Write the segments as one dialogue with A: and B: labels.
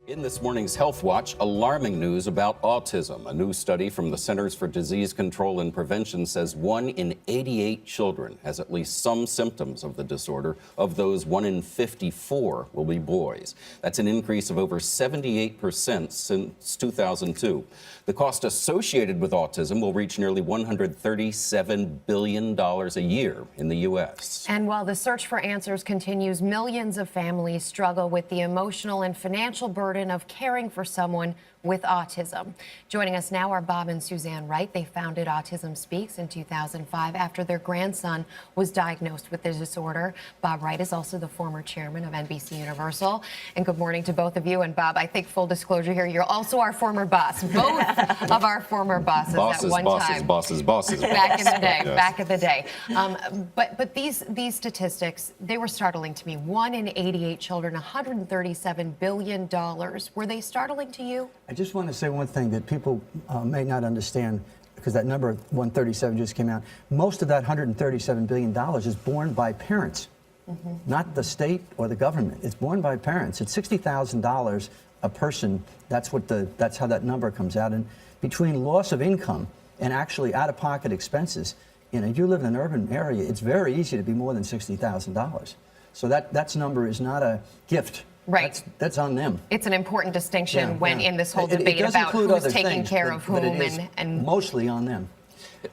A: In this morning's Health Watch, alarming news about autism. A new study from the Centers for Disease Control and Prevention says 1 in 88 children has at least some symptoms of the disorder. Of those, 1 in 54 will be boys. That's an increase of over 78% since 2002. The cost associated with autism will reach nearly $137 billion a year in the U.S.
B: And while the search for answers continues, millions of families struggle with the emotional and financial burden of caring for someone with autism. Joining us now are Bob and Suzanne Wright. They founded Autism Speaks in 2005 after their grandson was diagnosed with the disorder. Bob Wright is also the former chairman of NBC Universal. And good morning to both of you. And Bob, I think full disclosure here, you're also our former boss. Both of our former bosses at one time.
A: Bosses.
B: Back in the day,
A: Yes.
B: back in the day. But these statistics, they were startling to me. 1 in 88 children, $137 billion. Were they startling to you?
C: I just want to say one thing that people may not understand, because that number 137 just came out. Most of that $137 billion is borne by parents, not the state or the government. It's borne by parents. It's $60,000 a person. That's how that number comes out. And between loss of income and actually out-of-pocket expenses, if you live in an urban area, it's very easy to be more than $60,000. So that number is not a gift.
B: Right.
C: That's on them.
B: It's an important distinction in this whole
C: It
B: debate
C: does
B: about
C: include
B: who's
C: other
B: taking
C: things,
B: care
C: but-
B: of
C: but
B: whom
C: it is
B: and
C: mostly on them.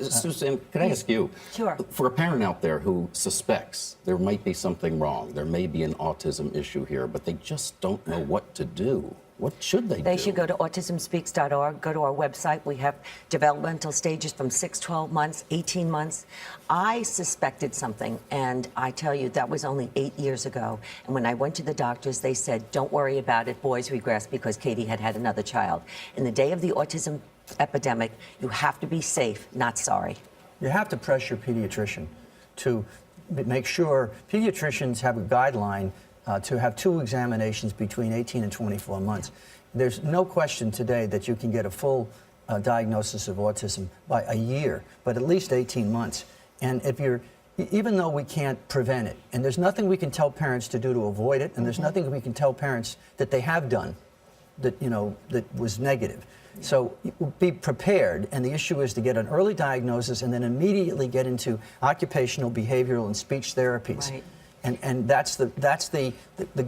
A: Suzanne, can I ask you?
D: Sure.
A: For a parent out there who suspects there might be something wrong, there may be an autism issue here, but they just don't know what to do. What should they do?
D: They should go to autismspeaks.org, go to our website. We have developmental stages from 6, 12 months, 18 months. I suspected something, and I tell you, that was only 8 years ago. And when I went to the doctors, they said, don't worry about it, boys regress, because Katie had had another child. In the day of the autism epidemic, you have to be safe, not sorry.
C: You have to press your pediatrician to make sure. Pediatricians have a guideline to have 2 examinations between 18 and 24 months. There's no question today that you can get a full diagnosis of autism by a year, but at least 18 months. And even though we can't prevent it, and there's nothing we can tell parents to do to avoid it, and there's nothing we can tell parents that they have done that was negative. So be prepared, and the issue is to get an early diagnosis and then immediately get into occupational, behavioral, and speech therapies.
D: Right.
C: And that's the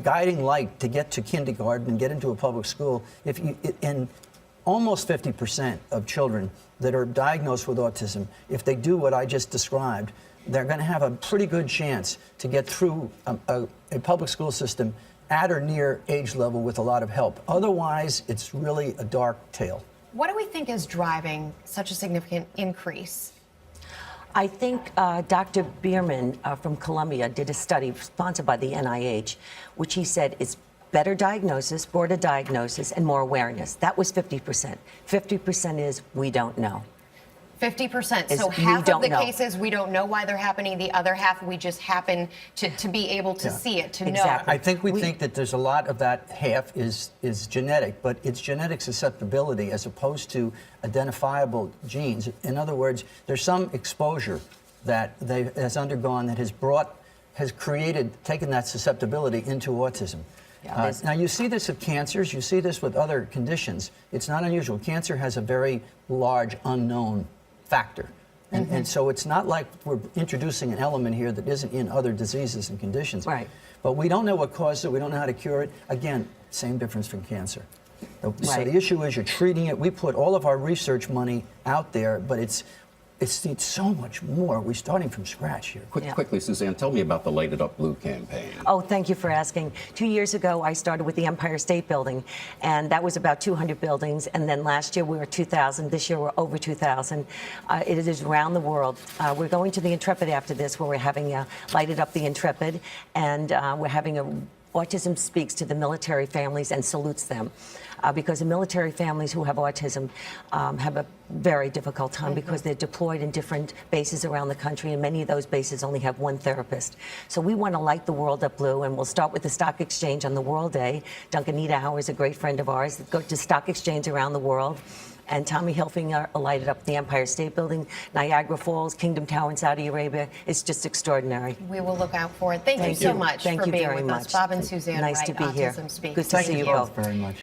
C: guiding light to get to kindergarten and get into a public school. And almost 50% of children that are diagnosed with autism, if they do what I just described, they're going to have a pretty good chance to get through a public school system at or near age level with a lot of help. Otherwise, it's really a dark tale.
B: what do we think is driving such a significant increase?
D: I think Dr. Bierman from Columbia did a study sponsored by the NIH, which he said is better diagnosis, broader diagnosis, and more awareness. That was 50%. 50% is we don't know.
B: 50%. So half of the cases, we don't know why they're happening. The other half, we just happen to be able to see it, to know.
C: I think we think that there's a lot of that half is genetic, but it's genetic susceptibility as opposed to identifiable genes. In other words, there's some exposure that has undergone that has taken that susceptibility into autism. Now, you see this with cancers, you see this with other conditions. It's not unusual. Cancer has a very large unknown factor. And so it's not like we're introducing an element here that isn't in other diseases and conditions.
D: Right.
C: But we don't know what causes it. We don't know how to cure it. Again, same difference from cancer. So the issue is you're treating it. We put all of our research money out there, but it needs so much more. We're starting from scratch here.
A: Quickly, Suzanne, tell me about the Light It Up Blue campaign.
D: Oh, thank you for asking. 2 years ago, I started with the Empire State Building, and that was about 200 buildings. And then last year, we were 2,000. This year, we're over 2,000. It is around the world. We're going to the Intrepid after this, where we're having Lighted Up the Intrepid, and we're having Autism Speaks to the military families and salutes them. Because the military families who have autism have a very difficult time because they're deployed in different bases around the country, and many of those bases only have one therapist. So we want to light the world up blue, and we'll start with the Stock Exchange on the World Day. Duncan Niederhauer is a great friend of ours. Go to Stock Exchange around the world. And Tommy Hilfiger lighted up the Empire State Building, Niagara Falls, Kingdom Tower in Saudi Arabia. It's just extraordinary.
B: We will look out for it. Thank you so much for being with us. Bob and Suzanne Wright,
D: Nice to be here.
B: Autism Speaks.
D: Good to see you both.
C: Very much.